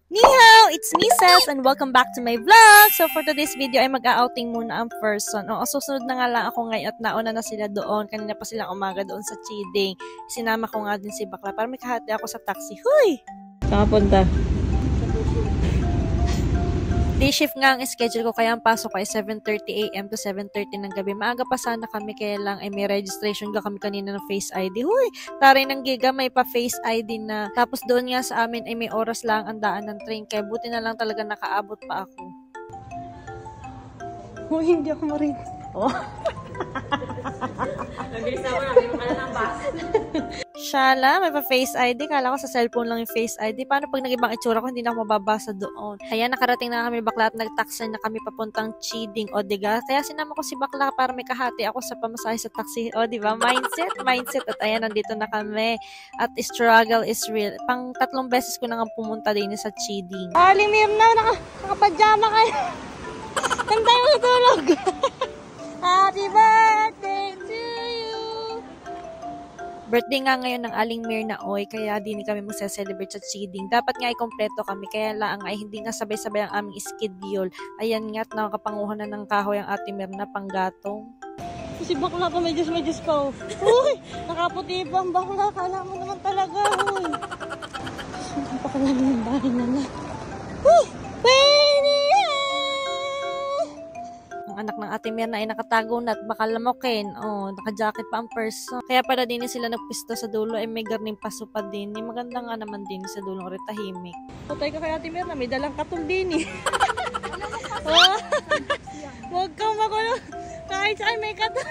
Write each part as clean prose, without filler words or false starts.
Ni hao! It's me, Ses, and welcome back to my vlog! So, for today's video ay mag-outing muna ang person. Susunod na nga lang ako ngayon at nauna na sila doon. Kanina pa silang umaga doon sa Chiding. Sinama ko nga din si Bakla para may kahati ako sa taxi. Huy! Saan ka punta? Day shift nga ang schedule ko, kaya ang pasok ko ay 7:30 AM to 7:30 ng gabi. Maaga pa sana kami, kaya lang ay may registration ka kami kanina ng Face ID. Huy! Taray ng giga, may pa Face ID na. Tapos doon nga sa amin ay may oras lang ang daan ng train, kaya buti na lang talaga nakaabot pa ako. Huy, hindi ako marin. Oh. Shala, may pa Face ID. Kala ko sa cellphone lang yung Face ID. Paano pag nag-ibang itsura ko, hindi na ako mababasa doon. Kaya nakarating na kami Bakla at nag-taxi na kami papuntang Chiding, o diga. Kaya sinama ko si Bakla para may kahati ako sa pamasahe sa taxi. O diba? Mindset. At ayan, nandito na kami. At struggle is real. Pang 3 beses ko na nga pumunta din sa Chiding. Aling Mirna, nakapajama kayo. Hantay mo tulog. Happy birthday to you! Birthday nga ngayon ng Aling Mirna Oy, kaya din kami magse-celebrate sa Chiding. Dapat nga ay kompleto kami, kaya lang ay hindi nga sabay-sabay ang aming schedule. Ayan nga at nakakapanguhan na ng kahoy ang Ate Mirna panggatong. Si Bakla pa, may Diyos pa. Uy! Nakaputi pa ang Bakla. Kala mo naman talaga. Uy! Napakalalim ng bahay na na. Uy! Anak ng Ate Mirna ay nakatago na at baka lamukin. Naka-jacket pa ang person. Kaya para din sila nagpisto sa dulo ay may garning paso pa din. Maganda nga naman din sa dulo ng tahimik. Patay ka kay Ate Mirna, may dalang katul din eh. Huwag kang magulo. Kahit saan may katul.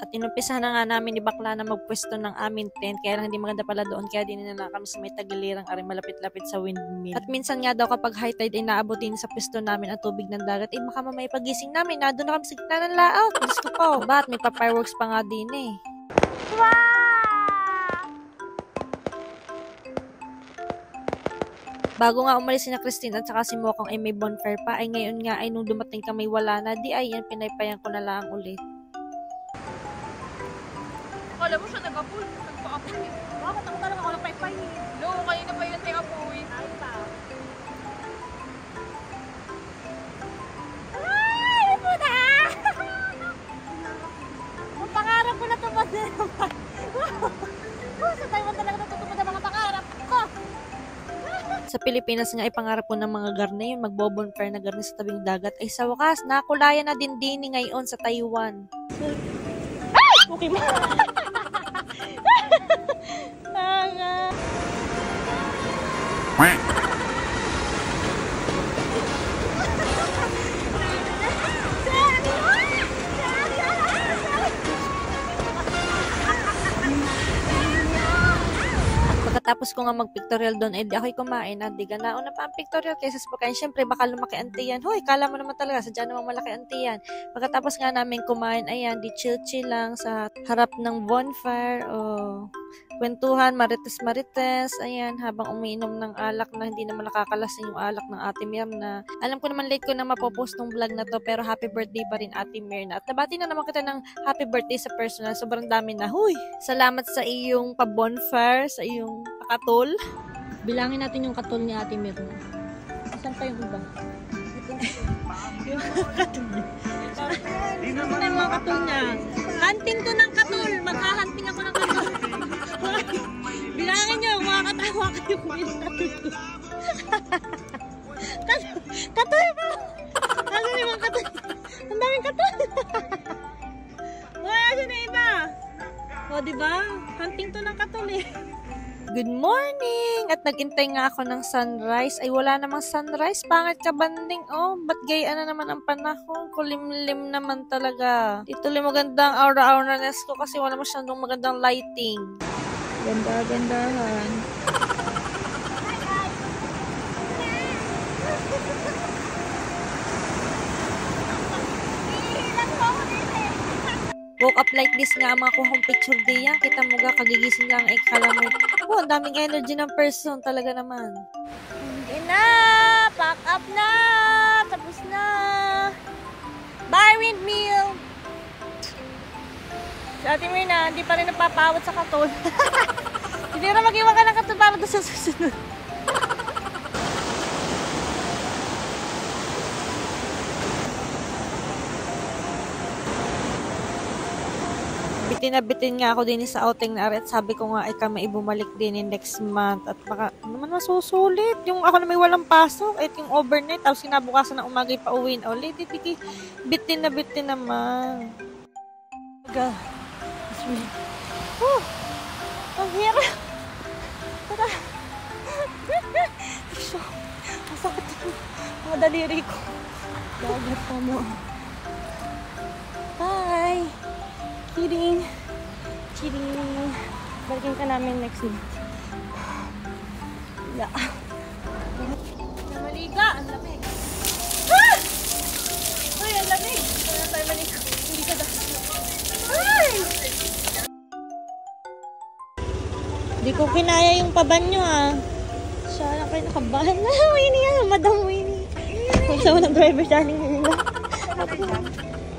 At inumpisahan na nga namin ni Bakla na magpwesto ng aming tent. Kaya lang hindi maganda pala doon. Kaya din na kami sa may tagilirang ari malapit-lapit sa windmill. At minsan nga daw kapag high tide ay naabot din sa pwesto namin ang tubig ng dagat. Baka mamaya pagising namin. Doon na kami sa gitna ng laot. Diyos ko po. Ba't may pa-fireworks pa nga din eh. Wow! Bago nga umalis si na Christine at saka si Mokong ay may bonfire pa. Ay ngayon nga ay nung dumating kami wala na. Di ay yan pinaypayan ko na lang ulit. Alam mo siya nag-apoy. Nagpa-apoy. Bakit ako talaga ako nagpaypay? No, kanina pa yun tayo apoy. Ay pa. Ay! May puta! Ang pangarap ko natupad na naman. Sa Taiwan talaga natutupad ang mga pangarap ko. Sa Pilipinas nga ay pangarap ko ng mga garne yun, magbo-bonfire na garne sa tabing dagat. Ay sa wakas, nakulayan na din ngayon sa Taiwan. Okay mo. Pagkatapos ko nga mag-pictorial doon, di ako'y kumain. Di ka nauna pa ang pictorial kaysa sa pagkain. Siyempre, baka lumaki anti yan. Hoy, kala mo naman talaga, sadya namang malaki anti yan. Pagkatapos nga namin kumain, ayan, di chill-chill lang sa harap ng bonfire. Kwentuhan, marites, ayan, habang umiinom ng alak na hindi naman nakakalasing yung alak ng Ate Mirna. Alam ko naman late ko na mapopost ng vlog na to, pero happy birthday pa rin Ate Mirna. At nabati na naman kita ng happy birthday sa personal. Sobrang dami na. Huy! Salamat sa iyong pa-bonfire, sa iyong pakatol. Bilangin natin yung katol ni Ate Mirna. Saan pa yung iba? Yung katol niya. Ito na yung mga katol niya. Hunting to ng katol. Maghahanting ako ng katol. Bilangin niyo, makakatawa kayo kung yung katol ko. Katol pa! Ano yung mga katol? Ang daming katol! Wala siya na iba! Diba? Hunting to ng katol eh. Good morning! At nag-intay nga ako ng sunrise. Ay, wala namang sunrise. Pangit ka banding. Ba't gayaan na naman ang panahon? Kulimlim naman talaga. Dito lang magandang aura-aura-ness ko kasi wala masyadong magandang lighting. Ganda-gandahan. Woke up like this nga ang mga kuhong picture day yan. Kita mo ga, kagigising lang ay kala mo. Ang daming energy ng person talaga naman. Hindi na! Pack up na! Tapos na! Bye, windmill! Si Ate Mirna, hindi pa rin napapawat sa katol. Hindi na mag-iwan ka ng katol para doon sa susunod. Bitin na bitin nga ako din sa outing na arit. Sabi ko nga ay kami ibumalik din in next month. At baka naman masusulit. Yung ako na may walang pasok. At yung overnight. Tapos kinabukasan ng umaga pa uwi na ulit. Bitin na bitin naman. God. Ang hirap. Tara. Masakit yung mga daliri ko. Dagat pa mo. Bye! Kidding. Kidding. Balikin ka namin next month. Yeah. Maliga, ang lamig. Ah! Ay, ang lamig. Kaya tayo maliga. Hindi ka dapat. Ay! Hindi ko kinaya yung pabanyo Siya lang kayo nakabahan na. Winnie Madam Winnie. Kung saan mo ng driver, darling nila.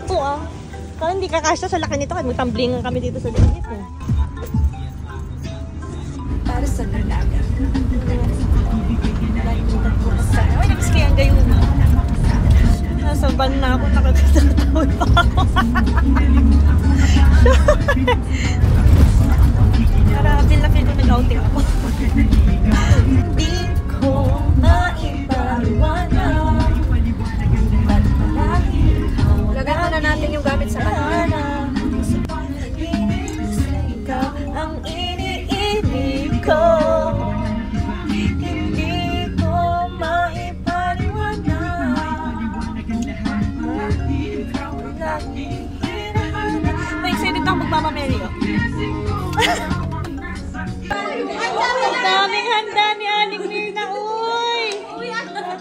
Ito parang hindi kakasya sa laki nito. Kahit magtamblingan kami dito sa liit Para sa lalaki. Ay, nabis kaya ang gayon Nasa van na ako. Nakatatawid pa ako. Feel na feel ko nag-outing ako. Hindi ko maipaliwanag. Lagay na natin yung gamit sa bahay. Ikaw ang iniibig ko. Hindi ko maipaliwanag. May excited ako magmamameri Daming handa ni Aling Mirna, uy!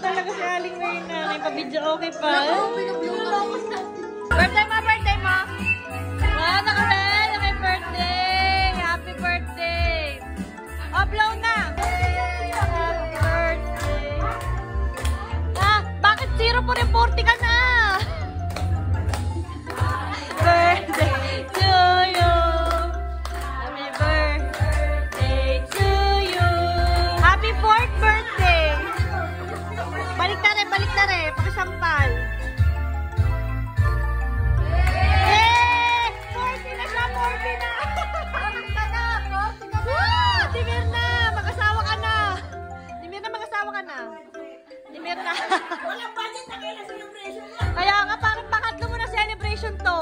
Talaga si Aling Mirna. May pa-video okay pa. Birthday mo, birthday mo! Wow, naka-red! May birthday! Happy birthday! Upload na! Happy birthday! Bakit 0 po reporting ka na? Birthday to you! Happy birthday to you! Happy 4th birthday! Balik na rin! Pakisampal! Mirna. Walang budget na kayo na celebration mo. Kaya nga, parang pangatlo mo na celebration to.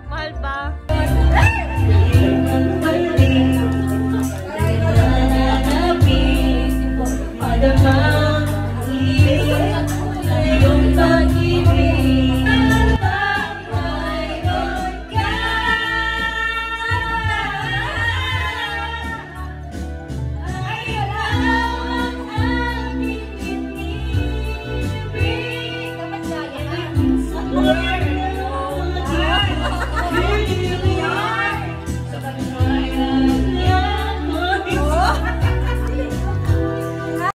Mahal ba? Mahal ba?